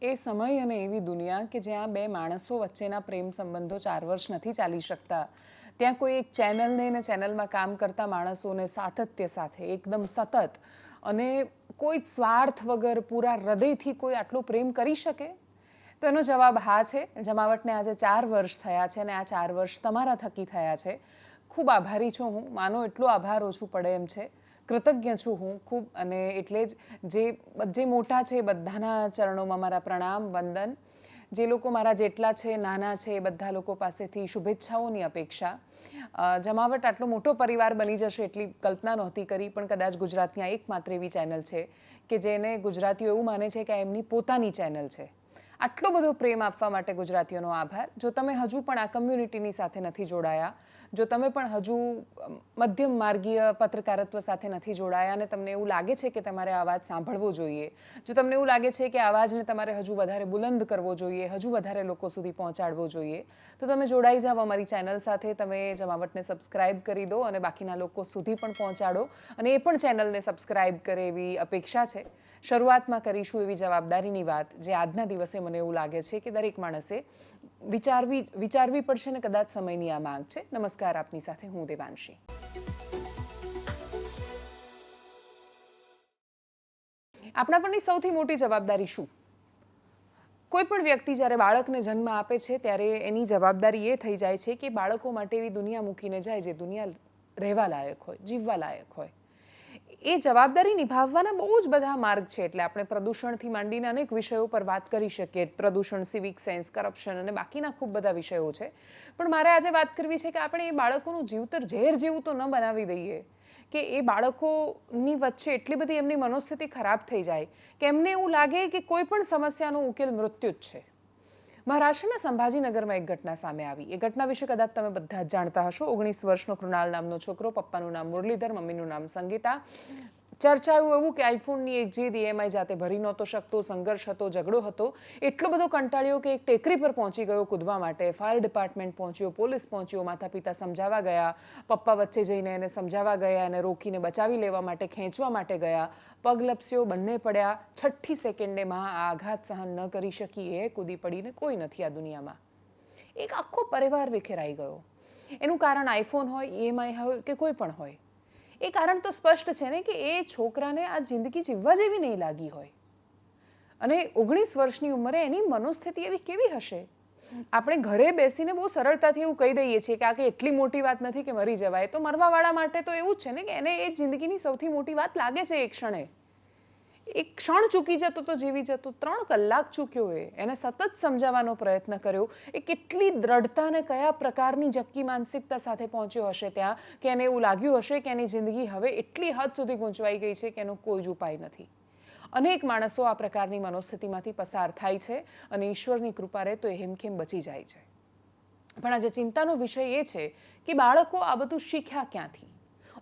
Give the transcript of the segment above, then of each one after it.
એ સમય અને એવી દુનિયા કે જ્યાં બે માણસો વચ્ચેના પ્રેમ સંબંધો 4 વર્ષ નથી ચાલી શકતા, ત્યાં કોઈ એક ચેનલને ને ચેનલમાં કામ કરતા માણસોને સાતત્ય સાથે એકદમ સતત અને કોઈ સ્વાર્થ વગર પૂરા હૃદયથી કોઈ આટલો પ્રેમ કરી શકે? તો એનો જવાબ હા છે. જમાવટને આજે 4 વર્ષ થયા છે અને આ 4 વર્ષ તમારા થકી થયા છે. ખૂબ આભારી છું હું, માનો એટલો આભાર ઓછું પડે એમ છે. કૃતજ્ઞ છું હું ખૂબ, અને એટલે જ જે મોટા છે એ બધાના ચરણોમાં મારા પ્રણામ વંદન. જે લોકો મારા જેટલા છે, નાના છે, એ બધા લોકો પાસેથી શુભેચ્છાઓની અપેક્ષા. જમાવટ આટલો મોટો પરિવાર બની જશે એટલી કલ્પના નહોતી કરી, પણ કદાચ ગુજરાતની આ એકમાત્ર એવી ચેનલ છે કે જેને ગુજરાતીઓ એવું માને છે કે આ એમની પોતાની ચેનલ છે. આટલો બધો પ્રેમ આપવા માટે ગુજરાતીઓનો આભાર. જો તમે હજુ પણ આ કમ્યુનિટીની સાથે નથી જોડાયા, જો તમે પણ હજુ મધ્યમ માર્ગીય પત્રકારત્વ સાથે નથી જોડાયા અને તમને એવું લાગે છે કે તમારે આ અવાજ સાંભળવો જોઈએ, જો તમને એવું લાગે છે કે આ અવાજને તમારે હજુ વધારે બુલંદ કરવો જોઈએ, હજુ વધારે લોકો સુધી પહોંચાડવો જોઈએ, તો તમે જોડાઈ જાઓ અમારી ચેનલ સાથે. તમે જમાવટને સબસ્ક્રાઇબ કરી દો અને બાકીના લોકો સુધી પણ પહોંચાડો, અને એ પણ ચેનલને સબસ્ક્રાઇબ કરે એવી અપેક્ષા છે. શરૂઆતમાં કરીશું એવી જવાબદારીની વાત, જે આજના દિવસે મને એવું લાગે છે કે દરેક માણસે વિચારવી પડશે ને કદાચ સમયની આ માંગ છે. નમસ્કાર, આપની સાથે હું દેવાંશી. આપણા પરની સૌથી મોટી જવાબદારી શું? કોઈ પણ વ્યક્તિ જ્યારે બાળકને જન્મ આપે છે ત્યારે એની જવાબદારી એ થઈ જાય છે કે બાળકો માટે એવી દુનિયા મૂકીને જાય જે દુનિયા રહેવા લાયક હોય, જીવવા લાયક હોય. એ જવાબદારી નિભાવવાના બહુ જ બધા માર્ગ છે. એટલે આપણે પ્રદૂષણથી માંડીને અનેક વિષયો પર વાત કરી શકીએ. પ્રદૂષણ, સિવિક સેન્સ, કરપ્શન અને બાકીના ખૂબ બધા વિષયો છે. પણ મારે આજે વાત કરવી છે કે આપણે એ બાળકોનું જીવતર ઝેર જેવું તો ન બનાવી દઈએ કે એ બાળકોની વચ્ચે એટલી બધી એમની મનોસ્થિતિ ખરાબ થઈ જાય કે એમને એવું લાગે કે કોઈ પણ સમસ્યાનો ઉકેલ મૃત્યુ જ છે. મહારાષ્ટ્રના સંભાજીનગરમાં એક ઘટના સામે આવી. એ ઘટના વિશે કદાચ તમે બધા જ જાણતા હશો. 19 વર્ષનો કૃણાલ નામનો છોકરો, પપ્પાનું નામ મુરલીધર, મમ્મીનું નામ સંગીતા. ચર્ચાયું એવું કે આઈફોનની એક જીદ, EMI જાતે ભરી નહોતો શકતો, સંઘર્ષ હતો, ઝઘડો હતો. એટલો બધો કંટાળ્યો કે એક ટેકરી પર પહોંચી ગયો કૂદવા માટે. ફાયર ડિપાર્ટમેન્ટ પહોંચ્યો, પોલીસ પહોંચ્યો, માતા પિતા સમજાવવા ગયા, પપ્પા વચ્ચે જઈને એને સમજાવવા ગયા, એને રોકીને બચાવી લેવા માટે, ખેંચવા માટે ગયા. પગ લપસ્યો, બંને પડ્યા. 6ઠ્ઠી સેકન્ડે માં આ આઘાત સહન ન કરી શકી એ કૂદી પડીને કોઈ નથી આ દુનિયામાં. એક આખો પરિવાર વિખેરાઈ ગયો. એનું કારણ આઈફોન હોય, EMI હોય કે કોઈ પણ હોય. એ કારણ તો સ્પષ્ટ છે ને કે એ છોકરાને આ જિંદગી જીવવા જેવી નહીં લાગી હોય. અને 19 વર્ષની ઉંમરે એની મનોસ્થિતિ એવી કેવી હશે? આપણે ઘરે બેસીને બહુ સરળતાથી એવું કહી દઈએ છીએ કે આ કંઈ એટલી મોટી વાત નથી કે મરી જવાય. તો મરવાવાળા માટે તો એવું જ છે ને કે એને એ જિંદગીની સૌથી મોટી વાત લાગે છે. એ ક્ષણે એક ક્ષણ ચૂકી જતો તો જીવી જતો. 3 કલાક ચૂક્યો. એને સતત સમજાવવાનો પ્રયત્ન કર્યો. એ કેટલી દ્રઢતા અને કયા પ્રકારની જક્કી માનસિકતા સાથે પહોંચ્યો હશે ત્યાં કે એને એવું લાગ્યું હશે કે એની જિંદગી હવે એટલી હદ સુધી ગૂંચવાઈ ગઈ છે કે એનો કોઈ જ ઉપાય નથી. અનેક માણસો આ પ્રકારની મનોસ્થિતિમાંથી પસાર થાય છે અને ઈશ્વરની કૃપા રહે તો એ હેમખેમ બચી જાય છે. પણ આજે ચિંતાનો વિષય એ છે કે બાળકો આ બધું શીખ્યા ક્યાંથી?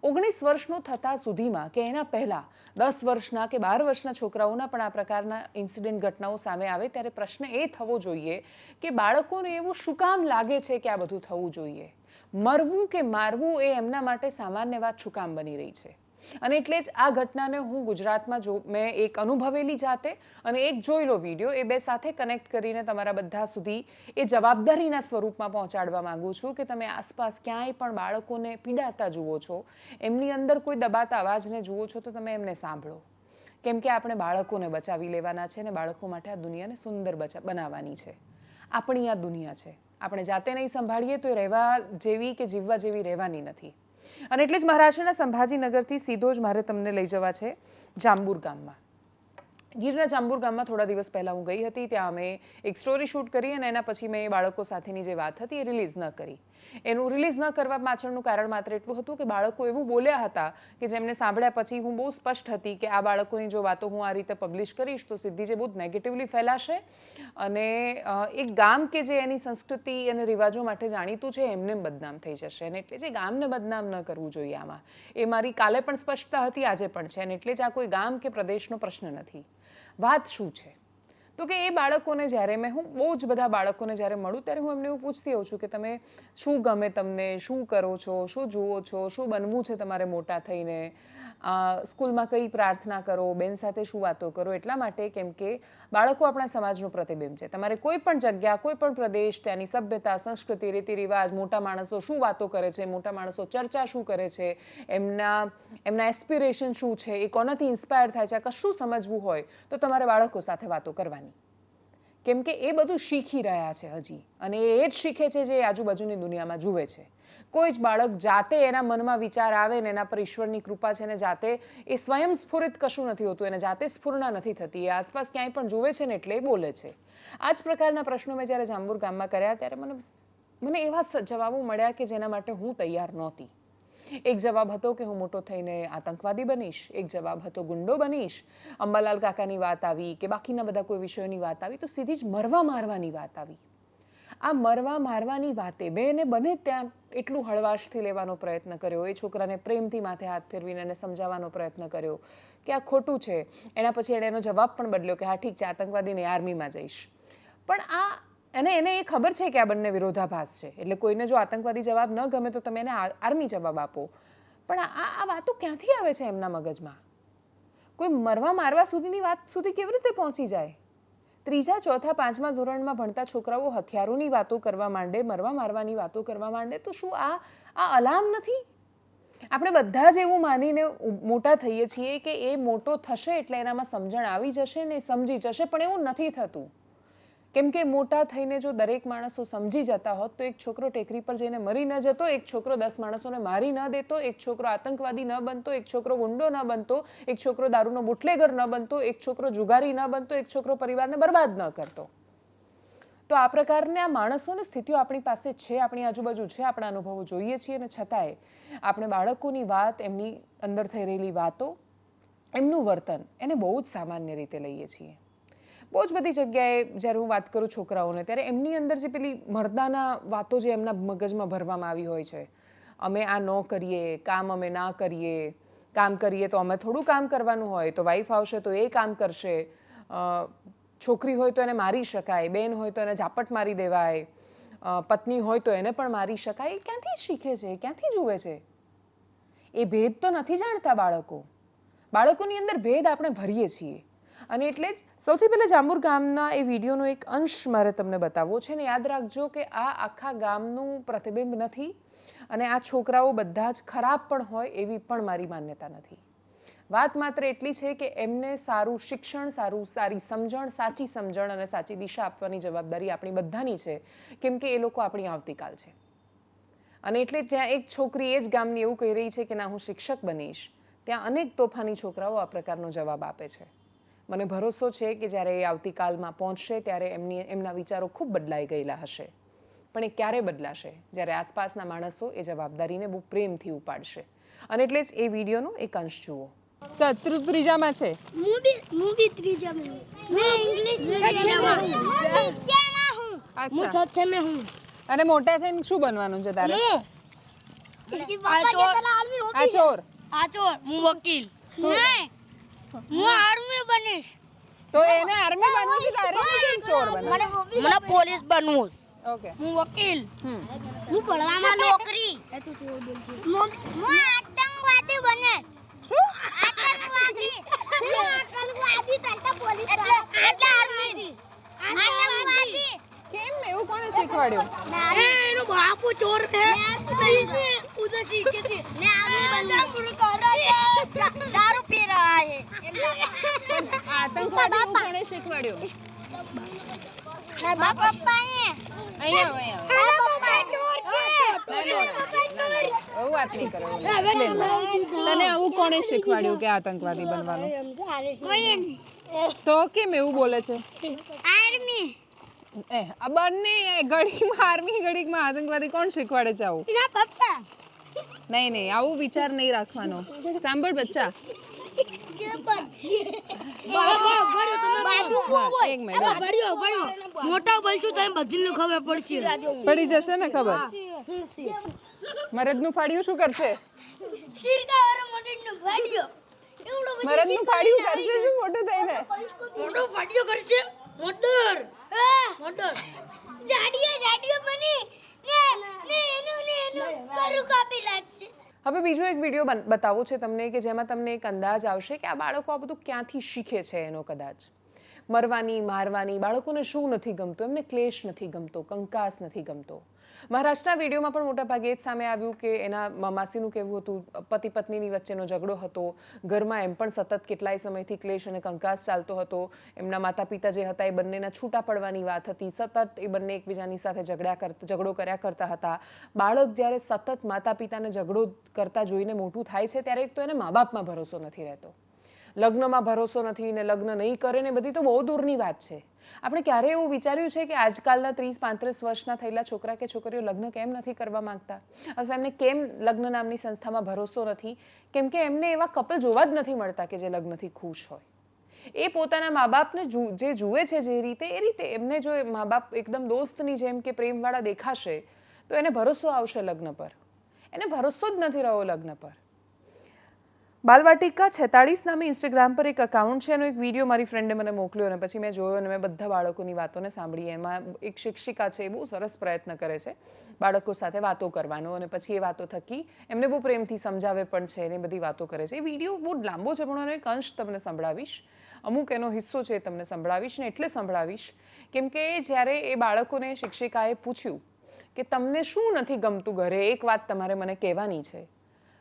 19 વર્ષનો થતા સુધીમાં કે એના પહેલાં 10 વર્ષના કે 12 વર્ષના છોકરાઓના પણ આ પ્રકારના ઇન્સિડન્ટ, ઘટનાઓ સામે આવે ત્યારે પ્રશ્ન એ થવો જોઈએ કે બાળકોને એવું શું કામ લાગે છે કે આ બધું થવું જોઈએ? મરવું કે મારવું એ એમના માટે સામાન્ય વાત શું કામ બની રહી છે? અને એટલે જ આ ઘટનાને હું ગુજરાતમાં મેં એક અનુભવેલી જાતે અને એક જોયેલો વિડીયો, એ બે સાથે કનેક્ટ કરીને તમારા બધા સુધી એ જવાબદારીના સ્વરૂપમાં પહોંચાડવા માંગુ છું કે તમે આસપાસ ક્યાંય પણ બાળકોને પીડાતા જુઓ છો, એમની અંદર કોઈ દબાતા અવાજને જુઓ છો, તો તમે એમને સાંભળો. કેમ કે આપણે બાળકોને બચાવી લેવાના છે અને બાળકો માટે આ દુનિયાને સુંદર બનાવવાની છે. આપણી આ દુનિયા છે. આપણે જાતે નહીં સંભાળીએ તો એ રહેવા જેવી કે જીવવા જેવી રહેવાની નથી. અને એટલે જ મહારાષ્ટ્રના સંભાજીનગરથી સીધો જ મારે તમને લઈ જવા છે જાંબુર ગામમાં. ગીરના જાંબુર ગામમાં થોડા દિવસ પહેલાં હું ગઈ હતી. ત્યાં અમે એક સ્ટોરી શૂટ કરી અને એના પછી મેં એ બાળકો સાથેની જે વાત હતી એ રિલીઝ ન કરી. એનું રિલીઝ ન કરવા પાછળનું કારણ માત્ર એટલું હતું કે બાળકો એવું બોલ્યા હતા કે જેમને સાંભળ્યા પછી હું બહુ સ્પષ્ટ હતી કે આ બાળકોની જો વાતો હું આ રીતે પબ્લિશ કરીશ તો સીધી જે બહુ જ નેગેટિવલી ફેલાશે અને એક ગામ કે જે એની સંસ્કૃતિ અને રિવાજો માટે જાણીતું છે એમને બદનામ થઈ જશે. અને એટલે જે ગામને બદનામ ન કરવું જોઈએ આમાં, એ મારી કાલે પણ સ્પષ્ટતા હતી, આજે પણ છે. અને એટલે જ આ કોઈ ગામ કે પ્રદેશનો પ્રશ્ન નથી. વાત શું છે તો કે એ બાળકોને જ્યારે હું બહુ જ બધા બાળકોને જ્યારે મળું ત્યારે હું એમને એવું પૂછતી હોઉં છું કે તમે શું ગમે, તમને શું કરો છો, શું જુઓ છો, શું બનવું છે તમારે મોટા થઈને, સ્કૂલમાં કઈ પ્રાર્થના કરો, બેન સાથે શું વાતો કરો, એટલા માટે કેમ કે બાળકો આપણા સમાજનું પ્રતિબિંબ છે. તમારે કોઈ પણ જગ્યા, કોઈ પણ પ્રદેશ, ત્યાંની સભ્યતા, સંસ્કૃતિ, રીતિ રિવાજ, મોટા માણસો શું વાતો કરે છે, મોટા માણસો ચર્ચા શું કરે છે, એમના એસ્પિરેશન શું છે, એ કોનાથી ઇન્સ્પાયર થાય છે, આ કશું સમજવું હોય તો તમારે બાળકો સાથે વાતો કરવાની. કેમ કે એ બધું શીખી રહ્યા છે હજી, અને એ જ શીખે છે જે આજુબાજુની દુનિયામાં જુએ છે. કોઈ જ બાળક જાતે એના મનમાં વિચાર આવે ને એના પર ઈશ્વરની કૃપા છે ને જાતે એ સ્વયં સ્ફુરિત કશું નથી હોતું, એને જાતે સ્ફુરણા નથી થતી, એ આસપાસ ક્યાંય પણ જુએ છે ને એટલે એ બોલે છે. આ જ પ્રકારના પ્રશ્નો મેં જ્યારે જાંબુર ગામમાં કર્યા ત્યારે મને એવા જવાબો મળ્યા કે જેના માટે હું તૈયાર નહોતી. એક જવાબ હતો કે હું મોટો થઈને આતંકવાદી બનીશ, એક જવાબ હતો ગુંડો બનીશ, અંબાલાલ કાકાની વાત આવી કે બાકીના બધા કોઈ વિષયોની વાત આવી તો સીધી જ મરવા મારવાની વાત આવી. આ મરવા મારવાની વાતે મેં એને બને ત્યાં એટલું હળવાશથી લેવાનો પ્રયત્ન કર્યો, એ છોકરાને પ્રેમથી માથે હાથ ફેરવીને એને સમજાવવાનો પ્રયત્ન કર્યો કે આ ખોટું છે. એના પછી એણે એનો જવાબ પણ બદલ્યો કે હા ઠીક છે, આતંકવાદીને આર્મીમાં જઈશ. પણ એને એ ખબર છે કે આ બંને વિરોધાભાસ છે, એટલે કોઈને જો આતંકવાદી જવાબ ન ગમે તો તમે એને આર્મી જવાબ આપો. પણ આ વાતો ક્યાંથી આવે છે એમના મગજમાં? કોઈ મરવા મારવા સુધીની વાત સુધી કેવી રીતે પહોંચી જાય? 3જા, 4થા, 5મા ધોરણમાં ભણતા છોકરાઓ હથિયારોની વાતો કરવા માંડે, મરવા મારવાની વાતો કરવા માંડે તો શું આ અલાર્મ નથી? આપણે બધા જ એવું માનીને મોટા થઈએ છીએ કે એ મોટો થશે એટલે એનામાં સમજણ આવી જશે ને સમજી જશે, પણ એવું નથી થતું. કેમ કે મોટા થઈને જો દરેક માણસો સમજી જતા હોત તો એક છોકરો ટેકરી પર જઈને મરી ન જતો, એક છોકરો 10 માણસોને મારી ન દેતો, એક છોકરો આતંકવાદી ન બનતો, એક છોકરો ગુંડો ન બનતો, એક છોકરો દારૂનો બુટલેગર ન બનતો, એક છોકરો જુગારી ન બનતો, એક છોકરો પરિવારને બરબાદ ન કરતો. તો આ પ્રકારના માણસોની સ્થિતિઓ આપણી પાસે છે, આપણી આજુબાજુ છે, આપણા અનુભવો જોઈએ છીએ, અને છતાંય આપણે બાળકોની વાત, એમની અંદર થઈ રહેલી વાતો, એમનું વર્તન એને બહુ જ સામાન્ય રીતે લઈએ છીએ. બહુ જ બધી જગ્યાએ જ્યારે હું વાત કરું છોકરાઓને ત્યારે એમની અંદર જે પેલી મર્દાના વાતો જે એમના મગજમાં ભરવામાં આવી હોય છે, અમે આ ન કરીએ, કામ અમે ના કરીએ, કામ કરીએ તો અમે થોડું કામ કરવાનું હોય, તો વાઈફ આવશે તો એ કામ કરશે, છોકરી હોય તો એને મારી શકાય, બેન હોય તો એને ઝાપટ મારી દેવાય, પત્ની હોય તો એને પણ મારી શકાય. એ ક્યાંથી શીખે છે, ક્યાંથી જુએ છે? એ ભેદ તો નથી જાણતા બાળકો. બાળકોની અંદર ભેદ આપણે ભરીએ છીએ. અને એટલે જ સૌથી પહેલાં જાંબુર ગામના એ વિડીયોનો એક અંશ મારે તમને બતાવવો છે, ને યાદ રાખજો કે આ આખા ગામનું પ્રતિબિંબ નથી, અને આ છોકરાઓ બધા જ ખરાબ પણ હોય એવી પણ મારી માન્યતા નથી. વાત માત્ર એટલી છે કે એમને સારું શિક્ષણ, સારી સમજણ, સાચી સમજણ અને સાચી દિશા આપવાની જવાબદારી આપણી બધાની છે, કેમ કે એ લોકો આપણી આવતીકાલ છે. અને એટલે જ્યાં એક છોકરી એ જ ગામની એવું કહી રહી છે કે ના હું શિક્ષક બનીશ, ત્યાં અનેક તોફાની છોકરાઓ આ પ્રકારનો જવાબ આપે છે. મને ભરોસો છે કે જ્યારે એ આવતીકાલમાં પહોંચશે ત્યારે એમના વિચારો ખૂબ બદલાઈ ગયેલા હશે. પણ એ ક્યારે બદલાશે? જ્યારે આસપાસના માણસો એ જવાબદારીને બહુ પ્રેમથી ઉપાડશે. અને એટલે જ એ વિડીયોનો એક અંશ જુઓ. તું ત્રીજામાં છે? હું भी ત્રીજામાં હું. मैं इंग्लिश छठ्ठे में हूँ. અચ્છા, छठ्ठे में हूँ. અને મોટા થઈને શું બનવાનું છે તારે? इसकी पापा के तरह आर्मी हो આ ચોર. आचोर હું વકીલ. નહીં હું આર્મી બનીશ. તો એને આર્મી બનવું છે, તારે કેમ ચોર બનવું? મને પોલીસ બનવું. ઓકે. હું વકીલ. હું ભણવામાં નોકરી. હું આતંકવાદી બને. શું? આતંકવાદી તરતા પોલીસ એટલે આર્મી. આતંકવાદી. કેમ? એવું કોણે શીખવાડ્યું? એનો બાપુ ચોર છે. ઉધર શીખી હતી. ને આર્મી બનવું. દારૂ પી રહા હે. આતંકવાદી એવું કોણે શીખવાડ્યું? મારા પપ્પા અહીંયા ચોર છે. એવું વાત નહીં કરો. તને આવું કોણે શીખવાડ્યું કે આતંકવાદી બનવાનું? તો કેમ એવું બોલે છે? આર્મી. આ બંને ઘડીકમાં આર્મી, ઘડીકમાં આતંકવાદી કોણ શીખવાડે છે આવું? એના પપ્પા. નહીં, આવું વિચાર નહીં રાખવાનો. સાંભળ બચ્ચા, એક મિનિટ, મોટા બોલશું તો બધીને ખબર પડશે. પડી જશે ને ખબર? મરદનું ફાડ્યું શું કરશે? મરદનું ફાડ્યું કરશે શું મોટું થઈને? મોટો ફાટ્યો કરશે. મોટર જાડીઓ બની ને એનું કરું કાપી લાગશે. હવે બીજો એક વિડીયો બતાવો છે તમને કે જેમાં તમને એક અંદાજ આવશે કે આ બાળકો આ બધું ક્યાંથી શીખે છે એનો કદાચ. મરવાની, મારવાની, બાળકોને શું નથી ગમતું, એમને ક્લેશ નથી ગમતો, કંકાસ નથી ગમતો. મહારાષ્ટ્રના વિડીયોમાં પણ મોટાભાગે એ જ સામે આવ્યું કે એના માસીનું કહેવું હતું પતિ પત્નીની વચ્ચેનો ઝઘડો હતો, ઘરમાં એમ પણ સતત કેટલાય સમયથી ક્લેશ અને કંકાસ ચાલતો હતો. એમના માતા પિતા જે હતા એ બંનેના છૂટા પડવાની વાત હતી, સતત એ બંને એકબીજાની સાથે ઝઘડો કર્યા કરતા હતા. બાળક જ્યારે સતત માતા પિતાને ઝઘડો કરતા જોઈને મોટું થાય છે ત્યારે એક તો એને મા બાપમાં ભરોસો નથી રહેતો, લગ્નમાં ભરોસો નથી ને લગ્ન નહીં કરે ને બધી તો બહુ દૂરની વાત છે. આપણે ક્યારે એવું વિચાર્યું છે કે આજકાલના 30-35 વર્ષના થયેલા છોકરા કે છોકરીઓ લગ્ન કેમ નથી કરવા માંગતા, અથવા એમને કેમ લગ્ન નામની સંસ્થામાં ભરોસો નથી? કેમ કે એમને એવા કપલ જોવા જ નથી મળતા કે જે લગ્નથી ખુશ હોય. એ પોતાના મા બાપને જે જુએ છે જે રીતે એ રીતે એમને જો મા બાપ એકદમ દોસ્તની જેમ કે પ્રેમવાળા દેખાશે તો એને ભરોસો આવશે લગ્ન પર. એને ભરોસો જ નથી રહ્યો લગ્ન પર. બાલવાટિકા 46 નામે ઇન્સ્ટાગ્રામ પર એક અકાઉન્ટ છે, એનો એક વિડીયો મારી ફ્રેન્ડે મને મોકલ્યો અને પછી મેં જોયો અને મેં બધા બાળકોની વાતોને સાંભળી. એમાં એક શિક્ષિકા છે, એ બહુ સરસ પ્રયત્ન કરે છે બાળકો સાથે વાતો કરવાનો અને પછી એ વાતો થકી એમને બહુ પ્રેમથી સમજાવે પણ છે અને બધી વાતો કરે છે. એ વિડીયો બહુ લાંબો છે પણ એનો એક અંશ તમને સંભળાવીશ, અમુક એનો હિસ્સો છે એ તમને સંભળાવીશ ને એટલે સંભળાવીશ કેમ કે જ્યારે એ બાળકોને શિક્ષિકાએ પૂછ્યું કે તમને શું નથી ગમતું ઘરે, એક વાત તમારે મને કહેવાની છે,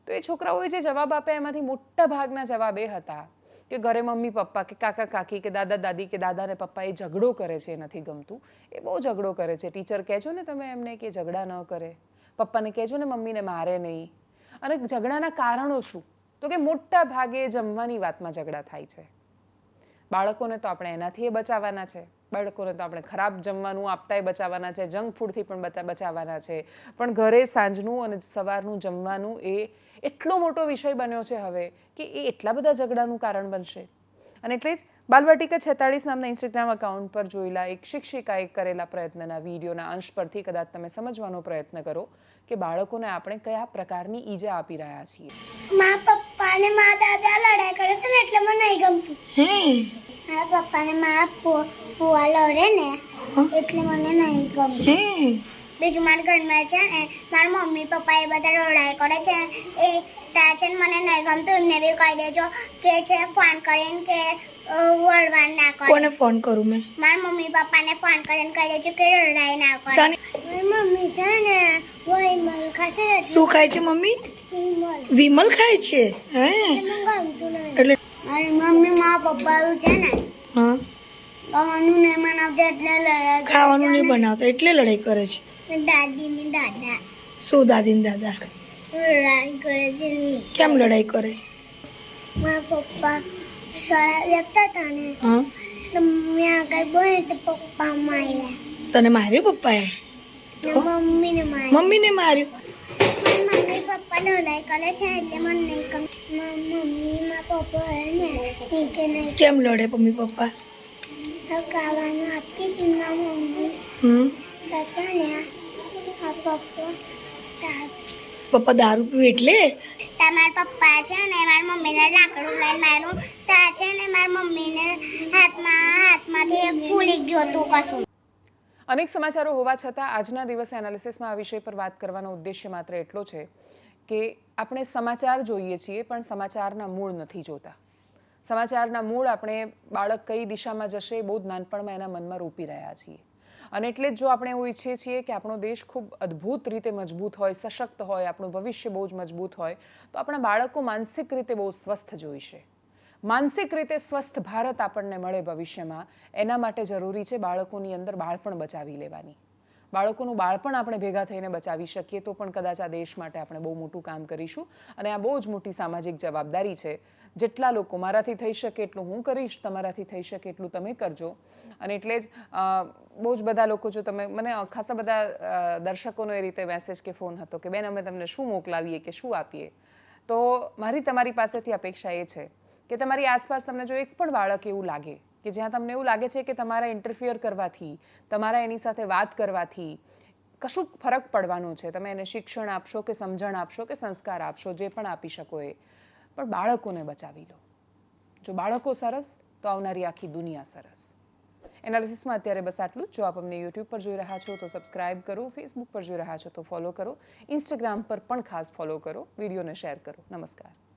તો એ છોકરાઓએ જે જવાબ આપ્યા એમાંથી મોટા ભાગના જવાબ એ હતા કે ઘરે મમ્મી પપ્પા કે કાકા કાકી કે દાદા દાદી કે દાદા ને પપ્પા એ ઝઘડો કરે છે એ નથી ગમતું, એ બહુ ઝઘડો કરે છે, ટીચર કહેજો ને તમે એમને કે ઝઘડા ન કરે, પપ્પાને કહેજો ને મમ્મીને મારે નહીં. અને ઝઘડાના કારણો શું? તો કે મોટા ભાગે જમવાની વાતમાં ઝઘડા થાય છે. બાળકોને તો આપણે એનાથી બચાવવાના છે, બાળકોને તો આપણે ખરાબ જમવાનું આપતાય બચાવવાના છે, જંક ફૂડથી પણ બચાવવાના છે, પણ ઘરે સાંજનું અને સવારનું જમવાનું એ એટલો મોટો વિષય બન્યો છે હવે કે એ એટલા બધા ઝઘડાનું કારણ બનશે. અને એટલે જ બાલવાટિકા 46 નામના ઇન્સ્ટાગ્રામ અકાઉન્ટ પર જોયેલા એક શિક્ષિકાએ કરેલા પ્રયત્નના વિડીયોના અંશ પરથી કદાચ તમે સમજવાનો પ્રયત્ન કરો કે બાળકોને આપણે કયા પ્રકારની ઈજા આપી રહ્યા છીએ. મારા પપ્પા ને મારા દાદા લડાઈ કરે છે ને એટલે મને નહીં ગમતું. મારા પપ્પા ને મારા ફુવા લડે ને એટલે મને નહીં ગમતું. બીજું મારા ઘરમાં છે ને મારા મમ્મી પપ્પા એ બધા લડાઈ કરે છે એ ત્યાં છે ને મને નહીં ગમતું. એમને બી કહી દેજો કે છે ફોન કરીને કે વળવાન ના કરે. કોને ફોન કરું મેં? મારા મમ્મી પપ્પાને ફોન કરીને કહી દેજો કે લડાઈ ના કરે. મારી મમ્મી છે ને વિમલ ખાશે. શું ખાય છે મમ્મી? વિમલ. વિમલ ખાય છે? હે મને ગમતું નહીં. એટલે મારી મમ્મી મારા પપ્પા છે ને હા ખાવાનું નહીં બનાવતા એટલે લડાઈ કરે. ખાવાનું નહીં બનાવતા એટલે લડાઈ કરે છે. દાદી ને દાદા શું દાદી ને દાદા લડાઈ કરે છે નહીં. કેમ લડાઈ કરે? મારા પપ્પા શાળા જતા હતા ને હા તો મેં આગળ બોલે તો પપ્પા માર્યા. તને માર્યો પપ્પાએ? મમ્મીને માર્યા. મમ્મીને માર્યું? મારી મમ્મી પપ્પા લડાઈ કરે છે એટલે મને નહીં ગમતું. મારી મમ્મી મારા પપ્પા ને નીચે નહીં કેમ લડે મમ્મી પપ્પા? ખાવાનું આપતી હતી મારી મમ્મી પછી ને આ પપ્પા દારૂ પીવે એટલે? તમારા પપ્પા છે ને મારી મમ્મીને લાકડું લઈને માર્યું ત્યાં છે ને મારી મમ્મીને હાથમાંથી ફૂલી ગયું હતું કશું. અનેક સમાચારો હોવા છતાં આજના દિવસે એનાલિસિસમાં આ વિષય પર વાત કરવાનો ઉદ્દેશ્ય માત્ર એટલો છે કે આપણે સમાચાર જોઈએ છીએ પણ સમાચારના મૂળ નથી જોતા. સમાચારના મૂળ આપણે બાળક કઈ દિશામાં જશે બહુ જ નાનપણમાં એના મનમાં રોપી રહ્યા છીએ. અને એટલે જ જો આપણે એવું ઈચ્છીએ છીએ કે આપણો દેશ ખૂબ અદ્ભુત રીતે મજબૂત હોય, સશક્ત હોય, આપણું ભવિષ્ય બહુ જ મજબૂત હોય, તો આપણા બાળકો માનસિક રીતે બહુ સ્વસ્થ જોઈશે. માનસિક રીતે સ્વસ્થ ભારત આપણને મળે ભવિષ્યમાં, એના માટે જરૂરી છે બાળકોની અંદર બાળપણ બચાવી લેવાની. બાળકોનું બાળપણ આપણે ભેગા થઈને બચાવી શકીએ તો પણ કદાચ આ દેશ માટે આપણે બહુ મોટું કામ કરીશું. અને આ બહુ જ મોટી સામાજિક જવાબદારી છે. જેટલા લોકો મારાથી થઈ શકે એટલું હું કરીશ, તમારાથી થઈ શકે એટલું તમે કરજો. અને એટલે જ બહુ જ બધા લોકો, જો તમે મને ખાસા બધા દર્શકોનો એ રીતે મેસેજ કે ફોન હતો કે બેન અમે તમને શું મોકલાવીએ કે શું આપીએ, તો મારી તમારી પાસેથી અપેક્ષા એ છે કે તમારી આસપાસ તમને જો એક પણ બાળક એવું લાગે કે જ્યાં તમને એવું લાગે છે કે તમારા ઇન્ટરફિયર કરવાથી, તમારા એની સાથે વાત કરવાથી કશું ફરક પડવાનો છે, તમે એને શિક્ષણ આપશો કે સમજણ આપશો કે સંસ્કાર આપશો, જે પણ આપી શકો એ, પણ બાળકોને બચાવી લો. જો બાળકો સરસ તો આવનારી આખી દુનિયા સરસ. એનાલિસિસમાં અત્યારે બસ આટલું જ. જો આપ અમને યુટ્યુબ પર જોઈ રહ્યા છો તો સબસ્ક્રાઇબ કરો, ફેસબુક પર જોઈ રહ્યા છો તો ફોલો કરો, ઇન્સ્ટાગ્રામ પર પણ ખાસ ફોલો કરો, વિડીયોને શેર કરો. નમસ્કાર.